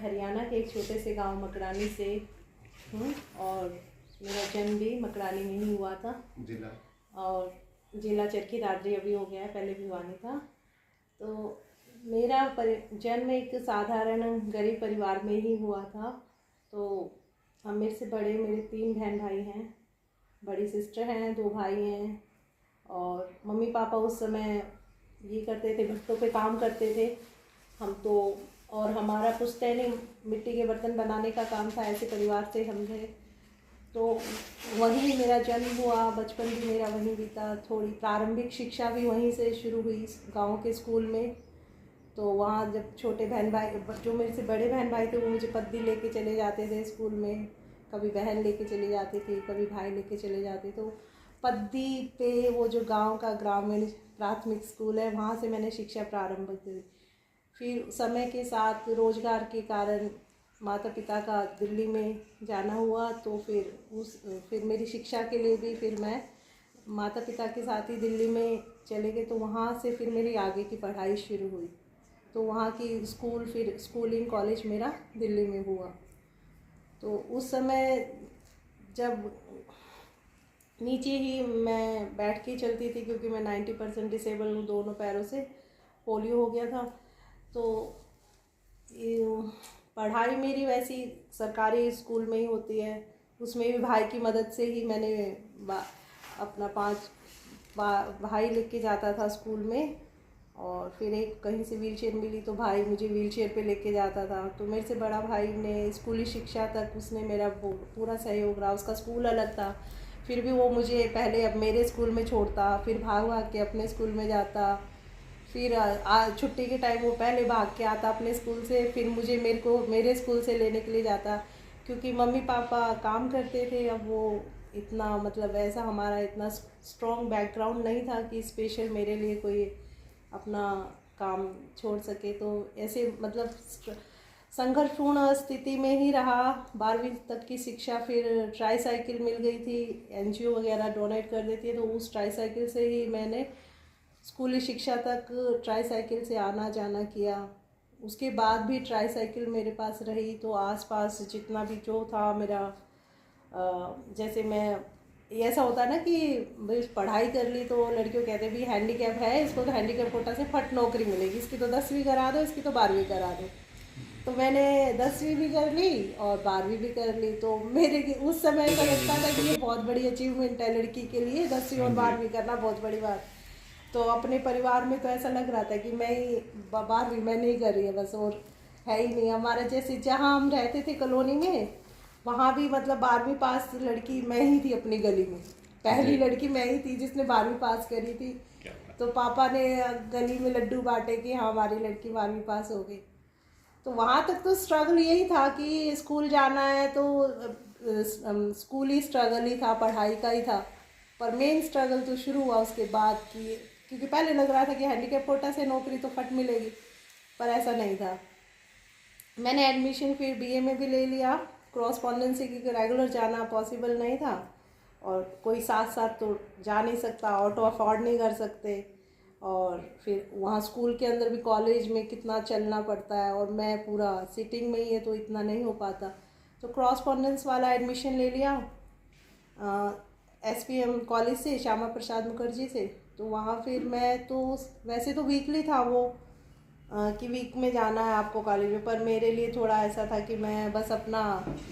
हरियाणा के एक छोटे से गांव मकरानी से हूँ और मेरा जन्म भी मकरानी में ही हुआ था। जिला और जिला चरखी दादरी अभी हो गया है, पहले भिवानी था। तो मेरा जन्म एक साधारण गरीब परिवार में ही हुआ था। तो हम मेरे से बड़े मेरे 3 बहन भाई हैं, बड़ी सिस्टर हैं, 2 भाई हैं। और मम्मी पापा उस समय ये करते थे, भट्टों पे काम करते थे। हम तो और हमारा पुश्तैनी मिट्टी के बर्तन बनाने का काम था, ऐसे परिवार से हम थे। तो वहीं मेरा जन्म हुआ, बचपन भी मेरा वहीं बीता। थोड़ी प्रारंभिक शिक्षा भी वहीं से शुरू हुई गांव के स्कूल में। तो वहाँ जब छोटे बहन भाई, जो मेरे से बड़े बहन भाई थे, वो मुझे पद्दी लेके चले जाते थे स्कूल में। कभी बहन लेके चली जाती थी, कभी भाई लेके चले जाते। तो पद्दी पे वो जो गांव का ग्रामीण प्राथमिक स्कूल है, वहाँ से मैंने शिक्षा प्रारंभ की। फिर समय के साथ रोजगार के कारण माता पिता का दिल्ली में जाना हुआ। तो फिर मेरी शिक्षा के लिए भी फिर मैं माता पिता के साथ ही दिल्ली में चले गए। तो वहाँ से फिर मेरी आगे की पढ़ाई शुरू हुई। तो वहाँ की फिर स्कूलिंग कॉलेज मेरा दिल्ली में हुआ। तो उस समय जब नीचे ही मैं बैठ के चलती थी, क्योंकि मैं 90% डिसेबल हूँ, दोनों पैरों से पोलियो हो गया था। तो पढ़ाई मेरी वैसी सरकारी स्कूल में ही होती है। उसमें भी भाई की मदद से ही मैंने अपना 5 भाई लेके जाता था स्कूल में। और फिर एक कहीं से व्हीलचेयर मिली तो भाई मुझे व्हीलचेयर पे लेके जाता था। तो मेरे से बड़ा भाई ने स्कूली शिक्षा तक उसने मेरा पूरा सहयोग रहा। उसका स्कूल अलग था, फिर भी वो मुझे पहले अब मेरे स्कूल में छोड़ता, फिर भाग भाग के अपने स्कूल में जाता। फिर छुट्टी के टाइम वो पहले भाग के आता अपने स्कूल से, फिर मुझे मेरे स्कूल से लेने के लिए जाता। क्योंकि मम्मी पापा काम करते थे। अब वो इतना मतलब ऐसा हमारा इतना स्ट्रॉन्ग बैकग्राउंड नहीं था कि स्पेशल मेरे लिए कोई अपना काम छोड़ सके। तो ऐसे मतलब संघर्षपूर्ण स्थिति में ही रहा 12वीं तक की शिक्षा। फिर ट्राई साइकिल मिल गई थी, एनजीओ वगैरह डोनेट कर देती है, तो उस ट्राई साइकिल से ही मैंने स्कूली शिक्षा तक ट्राई साइकिल से आना जाना किया। उसके बाद भी ट्राई साइकिल मेरे पास रही। तो आसपास जितना भी जो था मेरा, जैसे मैं ऐसा होता है ना कि पढ़ाई कर ली तो लड़कियों कहते भी हैंडीकैप है, इसको तो हैंडीकैप कोटा से फट नौकरी मिलेगी, इसकी तो 10वीं करा दो, इसकी तो 12वीं करा दो। तो मैंने 10वीं भी कर ली और 12वीं भी कर ली। तो मेरे उस समय ऐसा लगता था कि ये बहुत बड़ी अचीवमेंट है लड़की के लिए, 10वीं और 12वीं करना बहुत बड़ी बात। तो अपने परिवार में तो ऐसा लग रहा था कि मैं ही 12वीं मैं नहीं कर रही है बस, और है ही नहीं। हमारा जैसे जहाँ हम रहते थे कॉलोनी में, वहाँ भी मतलब 12वीं पास लड़की मैं ही थी अपनी गली में। पहली लड़की मैं ही थी जिसने 12वीं पास करी थी। तो पापा ने गली में लड्डू बांटे कि हाँ हमारी लड़की 12वीं पास हो गई। तो वहाँ तक तो स्ट्रगल यही था कि स्कूल जाना है, तो स्कूल ही स्ट्रगल ही था, पढ़ाई का ही था। पर मेन स्ट्रगल तो शुरू हुआ उसके बाद कि क्योंकि पहले लग रहा था कि हैंडीकैप कोटा से नौकरी तो फट मिलेगी, पर ऐसा नहीं था। मैंने एडमिशन फिर बीए में भी ले लिया क्रॉसपॉन्डेंसी, क्योंकि रेगुलर जाना पॉसिबल नहीं था और कोई साथ साथ तो जा नहीं सकता, ऑटो अफोर्ड नहीं कर सकते। और फिर वहाँ स्कूल के अंदर भी कॉलेज में कितना चलना पड़ता है, और मैं पूरा सिटिंग में ही है तो इतना नहीं हो पाता। तो क्रॉसपॉन्डेंस वाला एडमिशन ले लिया एसपीएम कॉलेज से, श्यामा प्रसाद मुखर्जी से। तो वहाँ फिर मैं तो वैसे तो वीकली था वो कि वीक में जाना है आपको कॉलेज में, पर मेरे लिए थोड़ा ऐसा था कि मैं बस अपना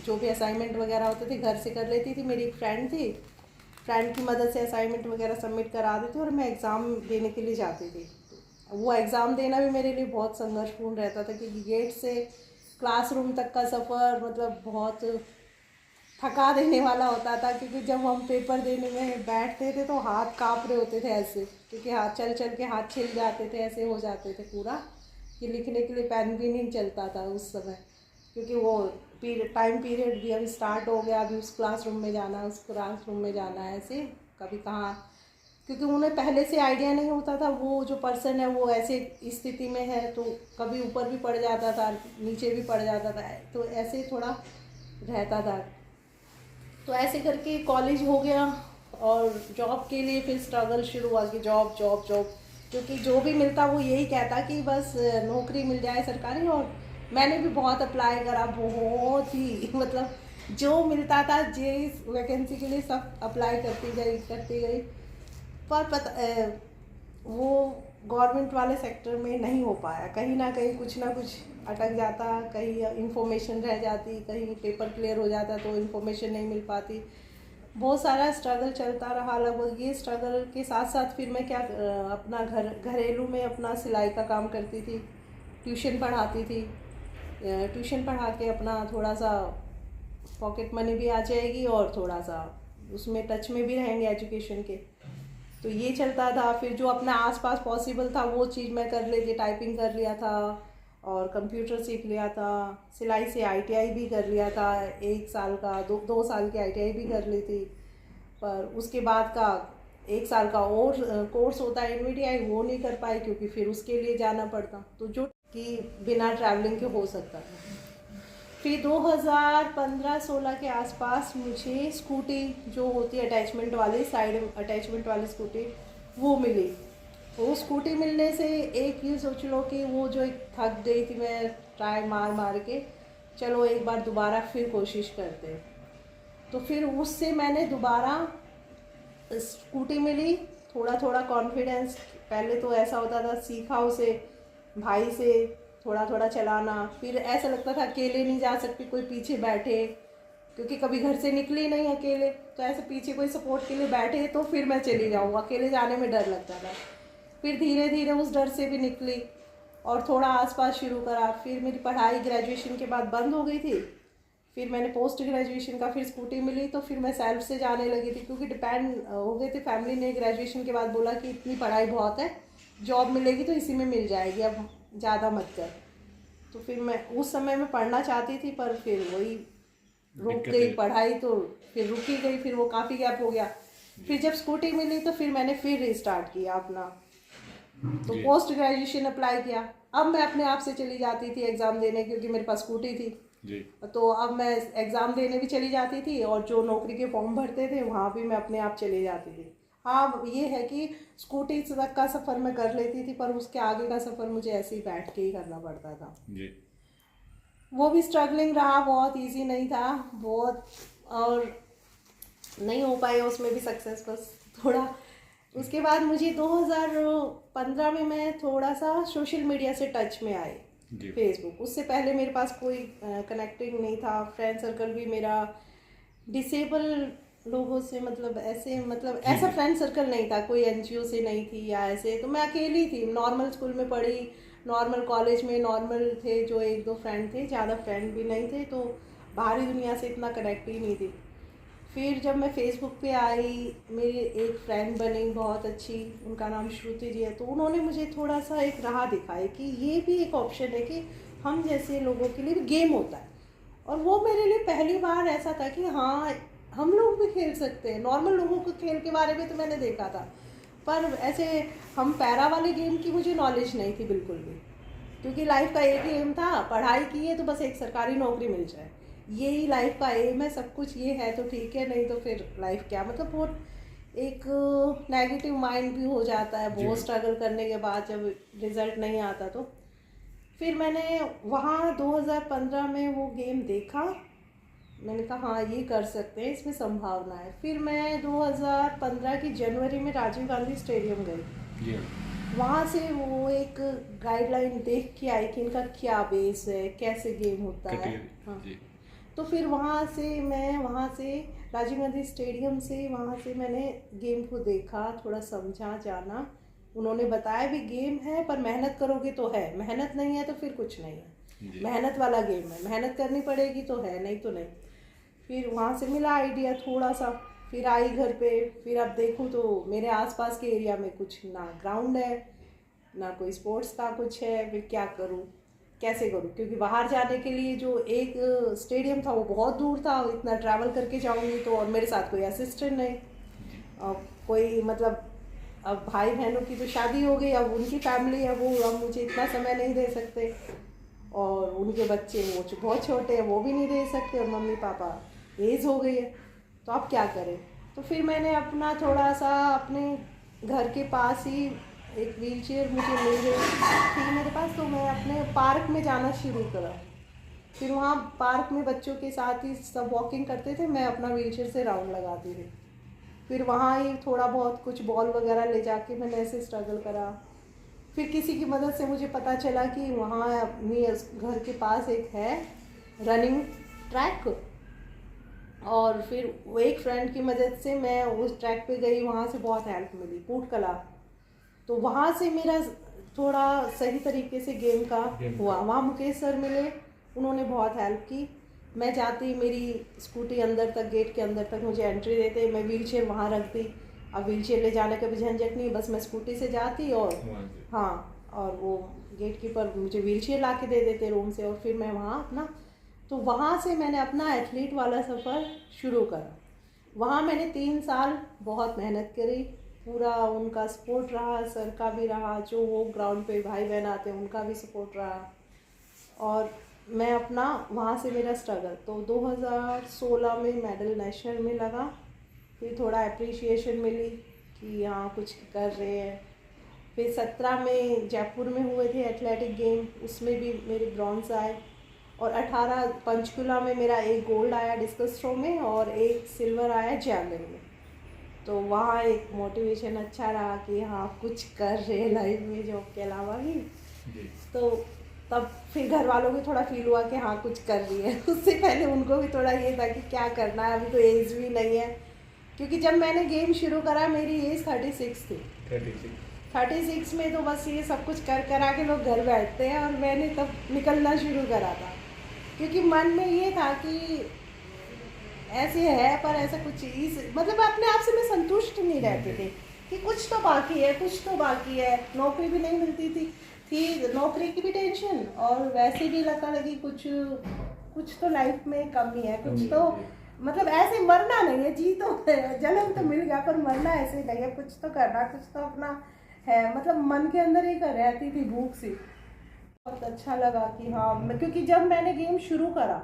जो भी असाइनमेंट वगैरह होते थे घर से कर लेती थी। मेरी एक फ्रेंड थी, फ्रेंड की मदद से असाइनमेंट वगैरह सबमिट करा देती और मैं एग्ज़ाम देने के लिए जाती थी। वो एग्ज़ाम देना भी मेरे लिए बहुत संघर्षपूर्ण रहता था, क्योंकि गेट से क्लासरूम तक का सफ़र मतलब बहुत थका देने वाला होता था। क्योंकि जब हम पेपर देने में बैठते थे तो हाथ काँप रहे होते थे ऐसे, क्योंकि हाथ चल चल के हाथ छिल जाते थे, ऐसे हो जाते थे पूरा कि लिखने के लिए पेन भी नहीं चलता था उस समय। क्योंकि वो टाइम पीरियड भी अभी स्टार्ट हो गया, अभी उस क्लासरूम में जाना है, उस क्लासरूम में जाना है, ऐसे कभी कहाँ, क्योंकि उन्हें पहले से आइडिया नहीं होता था वो जो पर्सन है वो ऐसे स्थिति में है, तो कभी ऊपर भी पड़ जाता था, नीचे भी पड़ जाता था, तो ऐसे थोड़ा रहता था। तो ऐसे करके कॉलेज हो गया और जॉब के लिए फिर स्ट्रगल शुरू हुआ कि जॉब जॉब जॉब, क्योंकि जो भी मिलता वो यही कहता कि बस नौकरी मिल जाए सरकारी और मैंने भी बहुत अप्लाई करा, बहुत ही मतलब जो मिलता था जिस वैकेंसी के लिए सब अप्लाई करती गई। पर वो गवर्नमेंट वाले सेक्टर में नहीं हो पाया, कहीं ना कहीं कुछ ना कुछ अटक जाता, कहीं इंफॉर्मेशन रह जाती, कहीं पेपर क्लियर हो जाता तो इंफॉर्मेशन नहीं मिल पाती। बहुत सारा स्ट्रगल चलता रहा। लगभग ये स्ट्रगल के साथ साथ फिर मैं क्या अपना घरेलू में अपना सिलाई का काम करती थी, ट्यूशन पढ़ाती थी। ट्यूशन पढ़ा के अपना थोड़ा सा पॉकेट मनी भी आ जाएगी और थोड़ा सा उसमें टच में भी रहेंगे एजुकेशन के। तो ये चलता था। फिर जो अपना आसपास पॉसिबल था वो चीज़ मैं कर लेती, टाइपिंग कर लिया था और कंप्यूटर सीख लिया था। सिलाई से आईटीआई भी कर लिया था, 1 साल का, 2 साल की आईटीआई भी कर ली थी। पर उसके बाद का 1 साल का और कोर्स होता है एनवीटीआई, वो नहीं कर पाई क्योंकि फिर उसके लिए जाना पड़ता, तो जो कि बिना ट्रैवलिंग के हो सकता था। फिर 2015-16 के आसपास मुझे स्कूटी जो होती है अटैचमेंट वाली, साइड अटैचमेंट वाली स्कूटी, वो मिली। वो स्कूटी मिलने से एक ये सोच लो कि वो जो एक थक गई थी मैं ट्राई मार के, चलो एक बार दोबारा फिर कोशिश करते। तो फिर उससे मैंने दोबारा स्कूटी मिली, थोड़ा थोड़ा कॉन्फिडेंस। पहले तो ऐसा होता था सीखा उसे भाई से थोड़ा थोड़ा चलाना, फिर ऐसा लगता था अकेले नहीं जा सकती, कोई पीछे बैठे, क्योंकि कभी घर से निकली नहीं अकेले, तो ऐसे पीछे कोई सपोर्ट के लिए बैठे तो फिर मैं चली जाऊँ, अकेले जाने में डर लगता था। फिर धीरे धीरे उस डर से भी निकली और थोड़ा आसपास शुरू करा। फिर मेरी पढ़ाई ग्रेजुएशन के बाद बंद हो गई थी, फिर मैंने पोस्ट ग्रेजुएशन का फिर स्कूटी मिली तो फिर मैं सेल्फ से जाने लगी थी, क्योंकि डिपेंड हो गए थे। फैमिली ने ग्रेजुएशन के बाद बोला कि इतनी पढ़ाई बहुत है, जॉब मिलेगी तो इसी में मिल जाएगी, अब ज़्यादा मत कर। तो फिर मैं उस समय में पढ़ना चाहती थी पर फिर वही रुक गई पढ़ाई, तो फिर रुकी गई, फिर वो काफ़ी गैप हो गया। फिर जब स्कूटी मिली तो फिर मैंने फिर रिस्टार्ट किया अपना, तो पोस्ट ग्रेजुएशन अप्लाई किया। अब मैं अपने आप से चली जाती थी एग्ज़ाम देने, क्योंकि मेरे पास स्कूटी थी जी। तो अब मैं एग्ज़ाम देने भी चली जाती थी और जो नौकरी के फॉर्म भरते थे वहाँ भी मैं अपने आप चली जाती थी। हाँ ये है कि स्कूटी तक का सफ़र मैं कर लेती थी, पर उसके आगे का सफ़र मुझे ऐसे ही बैठ के ही करना पड़ता था जी। वो भी स्ट्रगलिंग रहा, बहुत इजी नहीं था, बहुत, और नहीं हो पाए उसमें भी सक्सेस, बस थोड़ा। उसके बाद मुझे 2015 में मैं थोड़ा सा सोशल मीडिया से टच में आई, फेसबुक। उससे पहले मेरे पास कोई कनेक्टिंग नहीं था, फ्रेंड सर्कल भी मेरा डिसेबल लोगों से, मतलब ऐसा फ्रेंड सर्कल नहीं था, कोई एनजीओ से नहीं थी या ऐसे। तो मैं अकेली थी, नॉर्मल स्कूल में पढ़ी, नॉर्मल कॉलेज में नॉर्मल थे जो 1-2 फ्रेंड थे, ज़्यादा फ्रेंड भी नहीं थे, तो बाहरी दुनिया से इतना कनेक्ट ही नहीं थी। फिर जब मैं फेसबुक पे आई, मेरी एक फ्रेंड बनी बहुत अच्छी, उनका नाम श्रुति जी है, तो उन्होंने मुझे थोड़ा सा एक राह दिखाई कि ये भी एक ऑप्शन है कि हम जैसे लोगों के लिए भी गेम होता है। और वो मेरे लिए पहली बार ऐसा था कि हाँ हम लोग भी खेल सकते हैं। नॉर्मल लोगों को खेल के बारे में तो मैंने देखा था, पर ऐसे हम पैरा वाले गेम की मुझे नॉलेज नहीं थी बिल्कुल भी, क्योंकि लाइफ का एक ही एम था, पढ़ाई की है तो बस एक सरकारी नौकरी मिल जाए, यही लाइफ का एम है, सब कुछ ये है तो ठीक है, नहीं तो फिर लाइफ क्या, मतलब बहुत एक नेगेटिव माइंड भी हो जाता है बहुत स्ट्रगल करने के बाद जब रिजल्ट नहीं आता। तो फिर मैंने वहाँ 2015 में वो गेम देखा, मैंने कहा हाँ ये कर सकते हैं, इसमें संभावना है। फिर मैं 2015 की जनवरी में राजीव गांधी स्टेडियम गई, वहाँ से वो एक गाइडलाइन देख के आई कि इनका क्या बेस है, कैसे गेम होता है। हाँ, तो फिर वहाँ से राजीव गांधी स्टेडियम से वहाँ से मैंने गेम को देखा, थोड़ा समझा, जाना। उन्होंने बताया भी गेम है पर मेहनत करोगे तो है, मेहनत नहीं है तो फिर कुछ नहीं है, मेहनत वाला गेम है, मेहनत करनी पड़ेगी तो है, नहीं तो नहीं। फिर वहाँ से मिला आइडिया थोड़ा सा, फिर आई घर पे। फिर अब देखूँ तो मेरे आसपास के एरिया में कुछ ना ग्राउंड है ना कोई स्पोर्ट्स का कुछ है, फिर क्या करूँ, कैसे करूँ, क्योंकि बाहर जाने के लिए जो एक स्टेडियम था वो बहुत दूर था, इतना ट्रैवल करके जाऊँगी तो, और मेरे साथ कोई असिस्टेंट नहीं, कोई मतलब अब भाई बहनों की तो शादी हो गई, अब उनकी फैमिली है, वो अब मुझे इतना समय नहीं दे सकते, और उनके बच्चे वो बहुत छोटे हैं वो भी नहीं दे सकते, और मम्मी पापा एज हो गई है, तो अब क्या करें। तो फिर मैंने अपना थोड़ा सा अपने घर के पास ही एक व्हील चेयर मुझे मिल गई थी मेरे पास, तो मैं अपने पार्क में जाना शुरू करा। फिर वहाँ पार्क में बच्चों के साथ ही सब वॉकिंग करते थे, मैं अपना व्हीलचेयर से राउंड लगाती थी। फिर वहाँ ही थोड़ा बहुत कुछ बॉल वगैरह ले जाके मैंने ऐसे स्ट्रगल करा। फिर किसी की मदद से मुझे पता चला कि वहाँ अपनी घर के पास एक है रनिंग ट्रैक, और फिर वो एक फ्रेंड की मदद से मैं उस ट्रैक पे गई, वहाँ से बहुत हेल्प मिली, पूट कला। तो वहाँ से मेरा थोड़ा सही तरीके से गेम का हुआ। वहाँ मुकेश सर मिले, उन्होंने बहुत हेल्प की। मैं जाती, मेरी स्कूटी अंदर तक, गेट के अंदर तक मुझे एंट्री देते, मैं व्हीलचेयर वहाँ रख दी। अब व्हीलचेयर ले जाने का भी झंझट नहीं, बस मैं स्कूटी से जाती और हाँ, और वो गेट कीपर मुझे व्हीलचेयर ला के दे देते रूम से, और फिर मैं वहाँ अपना, तो वहाँ से मैंने अपना एथलीट वाला सफ़र शुरू करा। वहाँ मैंने 3 साल बहुत मेहनत करी, पूरा उनका सपोर्ट रहा, सर का भी रहा, जो वो ग्राउंड पे भाई बहन आते हैं उनका भी सपोर्ट रहा, और मैं अपना वहाँ से मेरा स्ट्रगल। तो 2016 में मेडल नेशनल में लगा, फिर थोड़ा अप्रिशिएशन मिली कि हाँ कुछ कर रहे हैं। फिर 17 में जयपुर में हुए थे एथलेटिक गेम, उसमें भी मेरे ब्रॉन्ज आए, और 18 पंचकुला में मेरा एक गोल्ड आया डिस्कस थ्रो में, और एक सिल्वर आया जैवलिन में। तो वहाँ एक मोटिवेशन अच्छा रहा कि हाँ कुछ कर रहे लाइफ में जॉब के अलावा भी। तो तब फिर घर वालों को थोड़ा फील हुआ कि हाँ कुछ कर रही है। उससे पहले उनको भी थोड़ा ये था कि क्या करना है, अभी तो एज भी नहीं है, क्योंकि जब मैंने गेम शुरू करा मेरी एज 36 थी। 36 में तो बस ये सब कुछ कर करा के लोग घर बैठते हैं, और मैंने तब निकलना शुरू करा था, क्योंकि मन में ये था कि ऐसे है, पर ऐसा कुछ चीज़, मतलब अपने आप से मैं संतुष्ट नहीं रहती थी कि कुछ तो बाकी है, कुछ तो बाकी है। नौकरी भी नहीं मिलती थी नौकरी की भी टेंशन, और वैसे भी लगता लगी कुछ तो लाइफ में कमी है, कुछ तो, मतलब ऐसे मरना नहीं है, जी तो जन्म तो मिल गया पर मरना ऐसे नहीं है, कुछ तो करना, कुछ तो अपना है, मतलब मन के अंदर एक रहती थी भूख सी। बहुत अच्छा लगा कि हाँ, क्योंकि जब मैंने गेम शुरू करा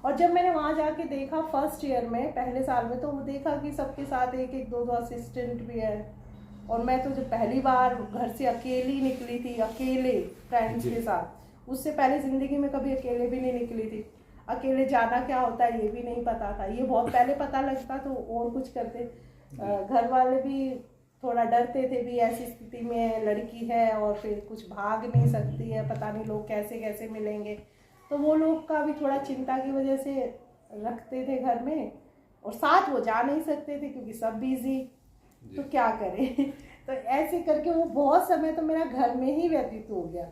और जब मैंने वहाँ जाके देखा फर्स्ट ईयर में, पहले साल में, तो वो देखा कि सबके साथ एक एक दो असिस्टेंट भी है, और मैं तो जब पहली बार घर से अकेली निकली थी, अकेले फ्रेंड्स के साथ, उससे पहले ज़िंदगी में कभी अकेले भी नहीं निकली थी। अकेले जाना क्या होता है ये भी नहीं पता था, ये बहुत पहले पता लगता तो और कुछ करते। घर वाले भी थोड़ा डरते थे भी, ऐसी स्थिति में लड़की है और फिर कुछ भाग नहीं सकती है, पता नहीं लोग कैसे कैसे मिलेंगे, तो वो लोग का भी थोड़ा चिंता की वजह से रखते थे घर में, और साथ वो जा नहीं सकते थे क्योंकि सब बिजी, तो क्या करें। तो ऐसे करके वो बहुत समय तो मेरा घर में ही व्यतीत हो गया,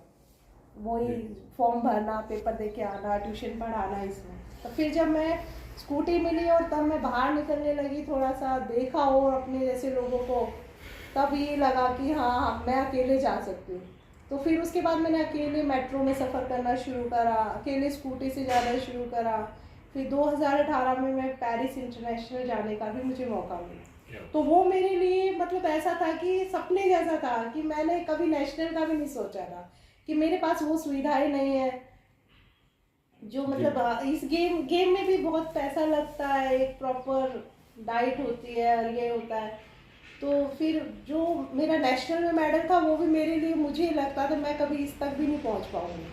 वही फॉर्म भरना, पेपर दे के आना, ट्यूशन पढ़ाना इसमें। तो फिर जब मैं स्कूटी मिली और तब मैं बाहर निकलने लगी, थोड़ा सा देखा और अपने जैसे लोगों को, तब ये लगा कि हाँ मैं अकेले जा सकती हूँ। तो फिर उसके बाद मैंने अकेले मेट्रो में सफ़र करना शुरू करा, अकेले स्कूटी से जाना शुरू करा। फिर 2018 में मैं पेरिस इंटरनेशनल जाने का भी मुझे मौका मिला, तो वो मेरे लिए मतलब ऐसा था कि सपने जैसा था कि मैंने कभी नेशनल का भी नहीं सोचा था, कि मेरे पास वो सुविधाएं नहीं है जो, मतलब इस गेम में भी बहुत पैसा लगता है, एक प्रॉपर डाइट होती है और ये होता है। तो फिर जो मेरा नेशनल में मेडल था वो भी मेरे लिए, मुझे लगता था मैं कभी इस तक भी नहीं पहुंच पाऊंगी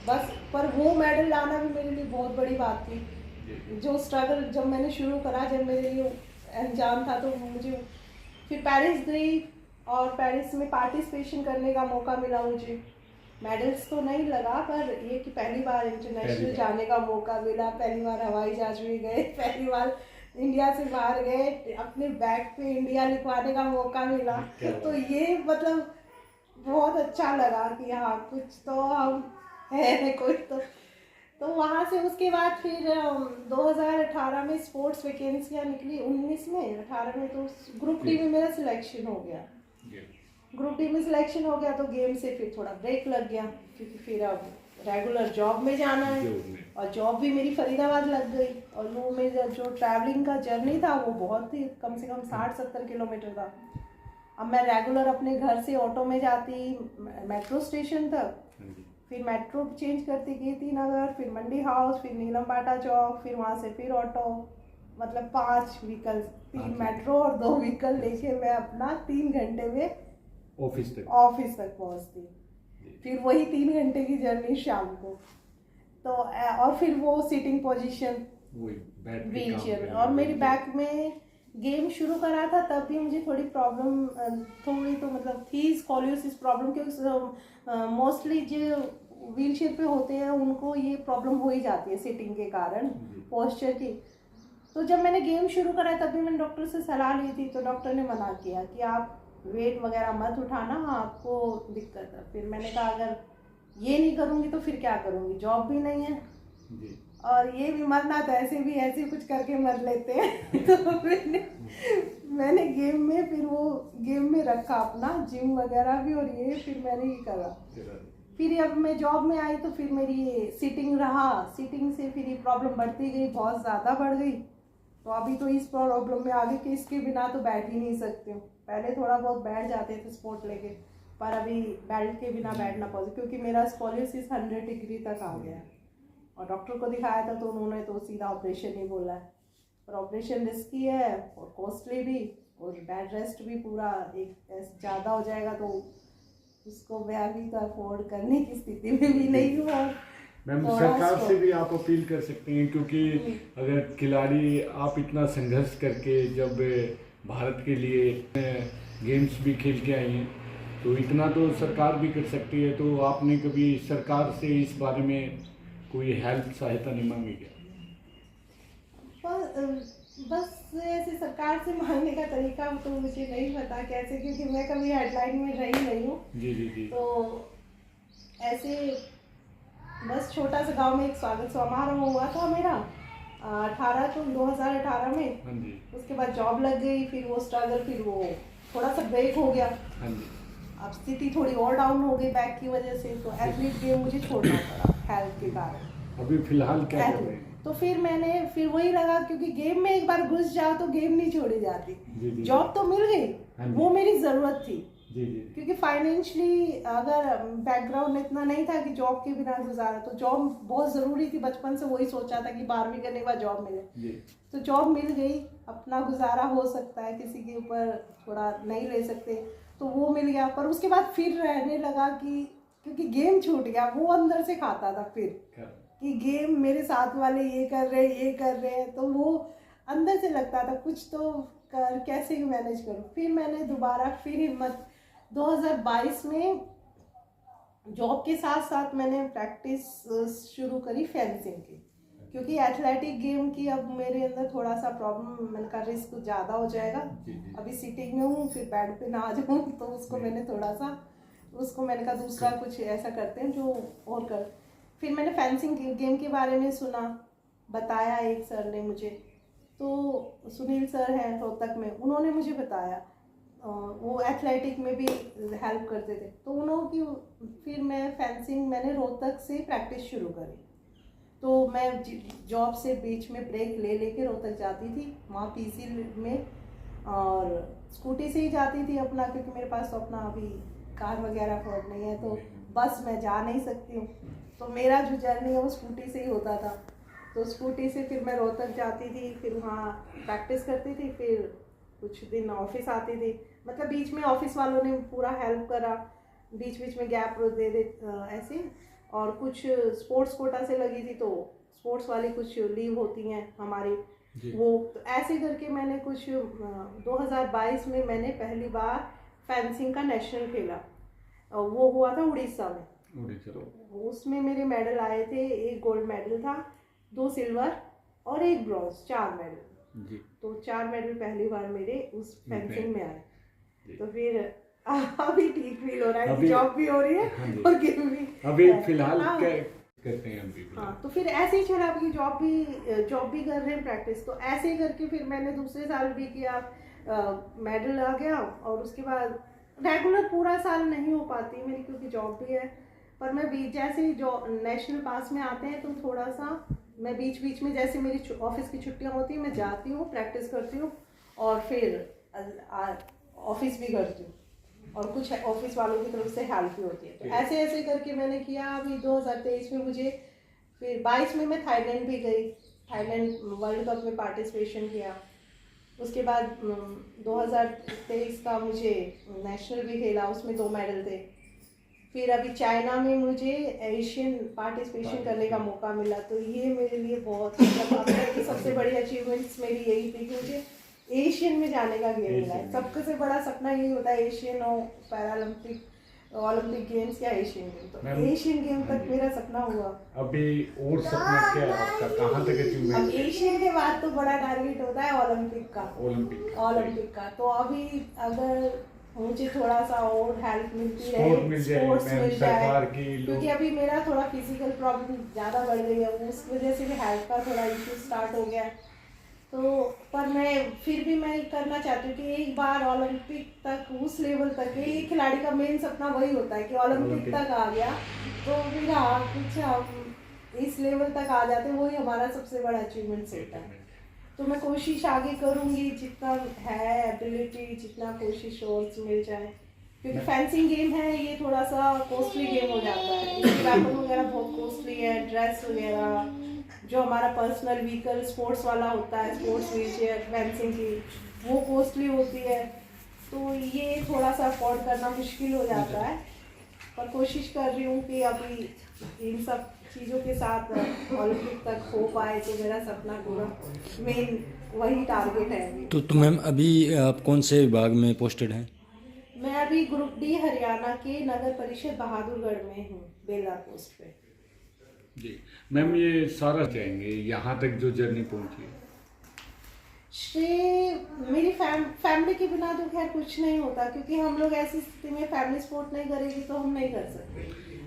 बस, पर वो मेडल लाना भी मेरे लिए बहुत बड़ी बात थी। जो स्ट्रगल जब मैंने शुरू करा, जब मेरे लिए अनजान था, तो मुझे फिर पेरिस गई और पेरिस में पार्टिसिपेशन करने का मौका मिला मुझे। मेडल्स तो नहीं लगा, पर ये कि पहली बार इंटरनेशनल जाने का मौका मिला, पहली बार हवाई जहाज में गए, पहली बार इंडिया से बाहर गए, अपने बैग पे इंडिया लिखवाने का मौका मिला। तो ये मतलब बहुत अच्छा लगा कि हाँ कुछ तो हम है, कुछ तो वहाँ से उसके बाद फिर 2018 में स्पोर्ट्स वैकेंसियाँ निकली, 19 में, 18 में, तो ग्रुप डी में मेरा सिलेक्शन हो गया। ग्रुप डी में सिलेक्शन हो गया तो गेम से फिर थोड़ा ब्रेक लग गया, क्योंकि फिर अब रेगुलर जॉब में जाना है, और जॉब भी मेरी फरीदाबाद लग गई, और वो मेरा जो ट्रैवलिंग का जर्नी था वो बहुत ही कम से कम 60-70 किलोमीटर था। अब मैं रेगुलर अपने घर से ऑटो में जाती मेट्रो स्टेशन तक, फिर मेट्रो चेंज करती कीर्ति नगर, फिर मंडी हाउस, फिर नीलम बाटा चौक, फिर वहाँ से फिर ऑटो, मतलब 5 व्हीकल, 3 मेट्रो और 2 व्हीकल लेके मैं अपना 3 घंटे में ऑफिस तक पहुँचती। फिर वही 3 घंटे की जर्नी शाम को। तो और फिर वो सिटिंग पोजीशन व्हील चेयर में, और मेरी बैक में गेम शुरू करा था तब भी मुझे थोड़ी प्रॉब्लम थोड़ी तो मतलब थी स्कॉलियोसिस प्रॉब्लम, क्योंकि मोस्टली जो व्हील चेयर पे होते हैं उनको ये प्रॉब्लम हो ही जाती है सिटिंग के कारण, पोस्चर की। तो जब मैंने गेम शुरू करा तब भी मैंने डॉक्टर से सलाह ली थी, तो डॉक्टर ने मना किया कि आप वेट वगैरह मत उठाना, आपको दिक्कत है। फिर मैंने कहा अगर ये नहीं करूँगी तो फिर क्या करूँगी, जॉब भी नहीं है जी। और ये भी मरना तो ऐसे कुछ करके मर लेते हैं तो मैंने गेम में फिर वो गेम में रखा अपना जिम वगैरह भी, और ये फिर मैंने ये करा। फिर अब मैं जॉब में आई तो फिर मेरी ये सिटिंग रहा, सिटिंग से फिर ये प्रॉब्लम बढ़ती गई, बहुत ज़्यादा बढ़ गई। तो अभी तो इस प्रॉब्लम में आगे कि इसके बिना तो बैठ ही नहीं सकती हूँ। पहले थोड़ा बहुत बैठ जाते थे स्पोर्ट लेके, पर अभी बेल्ट के बिना बैठना पॉसिबल, क्योंकि मेरा स्कॉलियोसिस 100 डिग्री तक आ गया है। और डॉक्टर को दिखाया था तो उन्होंने तो सीधा ऑपरेशन ही बोला है, पर ऑपरेशन रिस्की है और कॉस्टली भी, और बेड रेस्ट भी पूरा एक ज़्यादा हो जाएगा तो उसको मैं अभी तो अफोर्ड करने की स्थिति में भी नहीं हूँ। मैम सरकार से भी आप अपील कर सकते हैं, क्योंकि अगर खिलाड़ी आप इतना संघर्ष करके जब भारत के लिए गेम्स भी खेल के आई हैं तो इतना तो सरकार भी कर सकती है। तो आपने कभी सरकार से इस बारे में कोई हेल्प सहायता नहीं मांगी क्या? बस ऐसे सरकार से मांगने का तरीका तो मुझे नहीं पता कैसे, क्योंकि मैं कभी हेडलाइन में रही नहीं हूँ जी। तो ऐसे बस छोटा सा गांव में एक स्वागत समारोह हुआ था मेरा 2018 में। उसके बाद जॉब लग गई, फिर वो स्ट्रगल, फिर वो थोड़ा सा ब्रेक हो गया। अब स्थिति थोड़ी और डाउन हो गई बैक की वजह से, तो एथलीट गेम मुझे छोड़ना पड़ा हेल्थ के कारण। अभी फिलहाल क्या कर रहे हैं? तो फिर मैंने फिर वही लगा, क्योंकि गेम में एक बार घुस जाओ तो गेम नहीं छोड़ी जाती। जॉब तो मिल गई, वो मेरी जरूरत थी जी। क्योंकि फाइनेंशियली अगर बैकग्राउंड इतना नहीं था कि जॉब के बिना गुजारा, तो जॉब बहुत ज़रूरी थी। बचपन से वही सोचा था कि 12वीं करने के बाद जॉब मिले, तो जॉब मिल गई, अपना गुजारा हो सकता है, किसी के ऊपर थोड़ा नहीं रह सकते, तो वो मिल गया। पर उसके बाद फिर रहने लगा कि क्योंकि गेम छूट गया, वो अंदर से खाता था फिर कि गेम मेरे साथ वाले ये कर रहे हैं, तो वो अंदर से लगता था कुछ तो कर कैसे मैनेज करूँ। फिर मैंने दोबारा फिर हिम्मत 2022 में जॉब के साथ साथ मैंने प्रैक्टिस शुरू करी फेंसिंग की, क्योंकि एथलेटिक गेम की अब मेरे अंदर थोड़ा सा प्रॉब्लम, मैंने कहा रिस्क ज़्यादा हो जाएगा। अभी सिटिंग में हूँ, फिर पैड पे ना आ जाऊँ, तो उसको मैंने कहा दूसरा कुछ ऐसा करते हैं जो और कर। फिर मैंने फेंसिंग गेम के बारे में सुना, बताया एक सर ने मुझे, तो सुनील सर हैं रोहतक में, उन्होंने मुझे बताया, वो एथलेटिक में भी हेल्प करते थे, तो उन्होंने की फिर मैं फेंसिंग मैंने रोहतक से प्रैक्टिस शुरू करी। तो मैं जॉब से बीच में ब्रेक ले लेके रोहतक जाती थी, वहाँ पीसी में, और स्कूटी से ही जाती थी अपना, क्योंकि मेरे पास तो अपना अभी कार वगैरह अफोर्ड नहीं है, तो बस मैं जा नहीं सकती हूँ, तो मेरा जो जर्नी है वो स्कूटी से ही होता था। तो स्कूटी से फिर मैं रोहतक जाती थी, फिर वहाँ प्रैक्टिस करती थी, फिर कुछ दिन ऑफिस आती थी। मतलब बीच में ऑफिस वालों ने पूरा हेल्प करा, बीच में गैप दे ऐसे, और कुछ स्पोर्ट्स कोटा से लगी थी, तो स्पोर्ट्स वाली कुछ लीव होती हैं हमारी, वो तो ऐसे करके मैंने कुछ 2022 में मैंने पहली बार फेंसिंग का नेशनल खेला, वो हुआ था उड़ीसा में। तो उसमें मेरे मेडल आए थे, एक गोल्ड मेडल था, 2 सिल्वर और 1 ब्रॉन्ज, 4 मेडल। तो 4 मेडल पहली बार मेरे उस फेंसिंग में आए। तो फिर अभी ठीक फील हो रहा है, जॉब भी हो रही है और गेम भी अभी फिलहाल क्या करते हैं अभी? हाँ, तो फिर ऐसे ही चला, अभी जॉब भी कर रहे हैं, प्रैक्टिस, तो ऐसे ही करके फिर मैंने दूसरे साल भी किया, मेडल आ गया, और उसके बाद रेगुलर पूरा साल नहीं हो पाती मेरी, क्योंकि जॉब भी है। पर मैं जैसे ही जो नेशनल पास में आते हैं तो थोड़ा सा मैं बीच में, जैसे मेरी ऑफिस की छुट्टियां होती हैं, मैं जाती हूँ, प्रैक्टिस करती हूँ, और फिर ऑफिस भी करती हूँ, और कुछ ऑफिस वालों की तरफ से हेल्प भी होती है। तो ऐसे करके मैंने किया। अभी 2023 में मुझे, फिर 22 में मैं थाईलैंड भी गई, थाईलैंड वर्ल्ड कप में पार्टिसिपेशन किया। उसके बाद 2023 का मुझे नेशनल भी खेला, उसमें 2 मेडल थे। फिर अभी चाइना में मुझे एशियन पार्टिसिपेशन करने का मौका मिला, तो ये मेरे लिए बहुत मतलब अब तक की सबसे बड़ी अचीवमेंट्स मेरी यही थी कि मुझे एशियन में जाने का गेम मिला है। सबसे बड़ा सपना यही होता है, एशियन और पैरालंपिक, ओलंपिक गेम्स या एशियन गेम, तो एशियन गेम तक मेरा सपना हुआ। अभी और सपना क्या है आपका, कहाँ तक अब अचीवमेंट? एशियन के बाद तो बड़ा टारगेट होता है ओलंपिक का। ओलंपिक का तो अभी अगर मुझे थोड़ा सा और हेल्प मिलती रहे, स्पोर्ट मिल स्पोर्ट्स जाए, मिल सरकार जाए, की क्योंकि अभी मेरा थोड़ा फिजिकल प्रॉब्लम ज़्यादा बढ़ गई है, उस वजह से भी हेल्थ का थोड़ा इशू स्टार्ट हो गया है। तो पर मैं फिर भी मैं करना चाहती हूँ कि एक बार ओलंपिक तक, उस लेवल तक, एक खिलाड़ी का मेन सपना वही होता है कि ओलंपिक तक आ गया तो फिर हाँ कुछ हम इस लेवल तक आ जाते हैं, वही हमारा सबसे बड़ा अचीवमेंट होता है। तो मैं कोशिश आगे करूँगी जितना है एबिलिटी, जितना कोशिश और मिल जाए, क्योंकि फेंसिंग गेम है ये थोड़ा सा कॉस्टली गेम हो जाता है, इसकी वेपन वगैरह बहुत कॉस्टली है, ड्रेस वगैरह, जो हमारा पर्सनल व्हीकल स्पोर्ट्स वाला होता है, स्पोर्ट्स व्हीलचेयर फेंसिंग की, वो कॉस्टली होती है, तो ये थोड़ा सा अफोर्ड करना मुश्किल हो जाता है। पर कोशिश कर रही हूँ कि अभी इन सब चीज़ों के साथ ओलंपिक तक हो पाए, तो मेरा सपना पूरा मेन वही टारगेट है अभी। तो मैम अभी आप कौन से विभाग में पोस्टेड हैं? मैं अभी ग्रुप डी हरियाणा के नगर परिषद बहादुरगढ़ में हूँ, बेलदार पोस्ट पे। जी मैम, ये सारा चाहेंगे यहाँ तक जो जर्नी पहुँची है, श्रेय मेरी फैमिली के बिना तो खैर कुछ नहीं होता, क्योंकि हम लोग ऐसी स्थिति में फैमिली सपोर्ट नहीं करेगी तो हम नहीं कर सकते,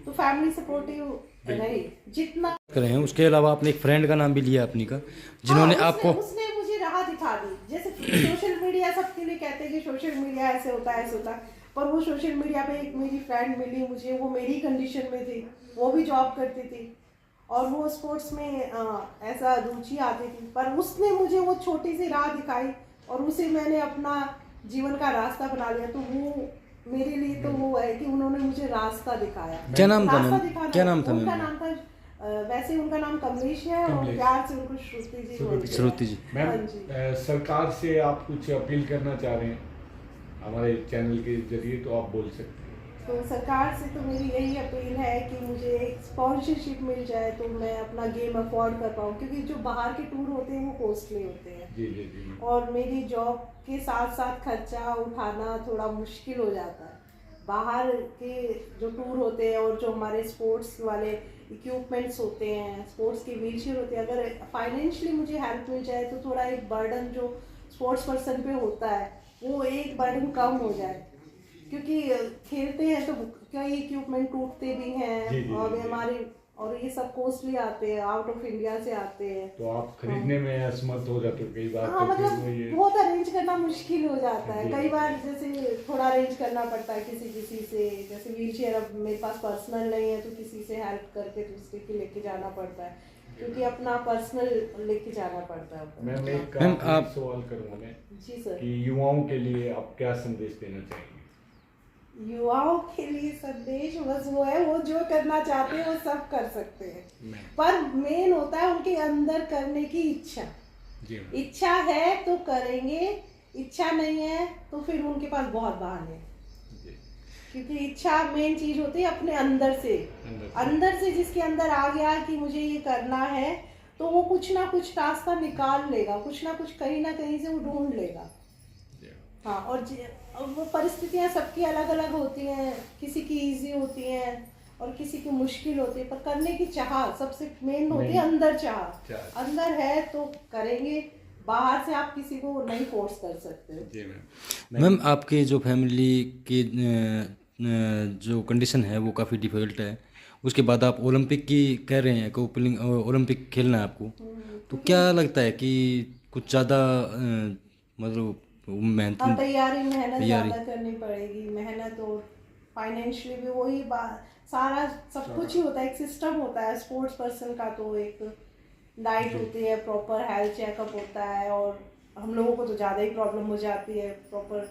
तो फैमिली सपोर्टिव रही जितना कर रहे हैं। उसके अलावा आपने एक फ्रेंड का नाम भी लिया अपनी का, जिन्होंने आपको उसने मुझे राह दिखा दी। जैसे सोशल मीडिया सबके लिए कहते हैं कि सोशल मीडिया ऐसे होता है ऐसे होता है, पर वो सोशल मीडिया पे एक मेरी फ्रेंड मिली मुझे, वो मेरी कंडीशन में थी, वो भी जॉब करती थी और वो स्पोर्ट्स में ऐसा रुचि आती थी, पर उसने मुझे वो छोटी सी राह दिखाई और उसे मैंने अपना जीवन का रास्ता बना लिया। तो वो मेरे लिए तो वो है कि उन्होंने मुझे रास्ता दिखाया। क्या नाम था रास्ता मैम? दिखाना, क्या नाम था उनका मैम? नाम था वैसे उनका नाम कमलेश है और प्यार से उनको श्रुति जी बोलते हैं। श्रुति जी। मैम हाँ जी। सरकार से आप कुछ अपील करना चाह रहे हैं हमारे चैनल के जरिए, तो आप बोल सकते हैं। तो सरकार से तो मेरी यही अपील है कि मुझे एक स्पॉन्सरशिप मिल जाए तो मैं अपना गेम अफोर्ड कर पाऊँ, क्योंकि जो बाहर के टूर होते हैं वो कॉस्टली होते हैं। जी जी जी। और मेरी जॉब के साथ साथ खर्चा उठाना थोड़ा मुश्किल हो जाता है। बाहर के जो टूर होते हैं और जो हमारे स्पोर्ट्स वाले इक्विपमेंट्स होते हैं, स्पोर्ट्स की व्हीलचेयर होती है, अगर फाइनेंशियली मुझे हेल्प मिल जाए तो थोड़ा एक बर्डन जो स्पोर्ट्स पर्सन पे होता है वो एक बर्डन कम हो जाए, क्योंकि खेलते हैं तो कई इक्विपमेंट टूटते भी हैं और हमारे और ये सब कॉस्टली आते हैं, आउट ऑफ इंडिया से आते हैं, तो आप खरीदने में असमर्थ हो जाते हो कई बार। हाँ तो मतलब फिर वो ये बहुत अरेंज करना मुश्किल हो जाता है कई बार, जैसे थोड़ा अरेंज करना पड़ता है किसी से, जैसे व्हील चेयर अब मेरे पास पर्सनल नहीं है तो किसी से हेल्प करके दूसरे की लेके जाना पड़ता है, क्योंकि अपना पर्सनल लेके जाना पड़ता है। मैम एक आप सवाल करूँगा मैं जी सर, कि युवाओं के लिए आप क्या संदेश देना चाहेंगे? युवाओं के लिए संदेश बस वो है, वो जो करना चाहते हैं वो सब कर सकते हैं, पर मेन होता है उनके अंदर करने की इच्छा। इच्छा है तो करेंगे, इच्छा नहीं है तो फिर उनके पास बहुत बहाने, क्योंकि इच्छा मेन चीज होती है अपने अंदर से जिसके अंदर आ गया कि मुझे ये करना है तो वो कुछ ना कुछ रास्ता निकाल लेगा, कुछ ना कुछ कहीं ना कहीं से वो ढूंढ लेगा। हाँ, और वो परिस्थितियाँ सबकी अलग अलग होती हैं, किसी की इजी होती हैं और किसी की मुश्किल होती है, पर करने की चाह सबसे मेन होती है, अंदर चाह अंदर है तो करेंगे, बाहर से आप किसी को नहीं फोर्स कर सकते। जी मैम। मैम आपके जो फैमिली की जो कंडीशन है वो काफ़ी डिफिकल्ट है, उसके बाद आप ओलंपिक की कह रहे हैं कि ओलंपिक खेलना है आपको, तो क्या लगता है कि कुछ ज़्यादा मतलब मेहनत ज़्यादा करनी पड़ेगी, मेहनत और फाइनेंशियली भी वही सारा सब कुछ ही होता है, एक सिस्टम होता है स्पोर्ट्स पर्सन का, तो एक डाइट होती है, प्रॉपर हेल्थ चेकअप होता है, और हम लोगों को तो ज़्यादा ही प्रॉब्लम हो जाती है प्रॉपर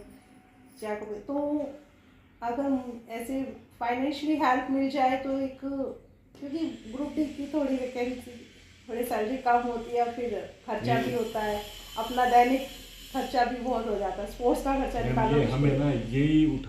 चेकअप। तो अगर ऐसे फाइनेंशियली हेल्प मिल जाए तो एक, क्योंकि ग्रुप डी की थोड़ी वैकेंसी थोड़ी सैलरी कम होती है, फिर खर्चा भी होता है, अपना दैनिक खर्चा भी बहुत हो जाता है, स्पोर्ट्स का खर्चा निकालना हमें ना यही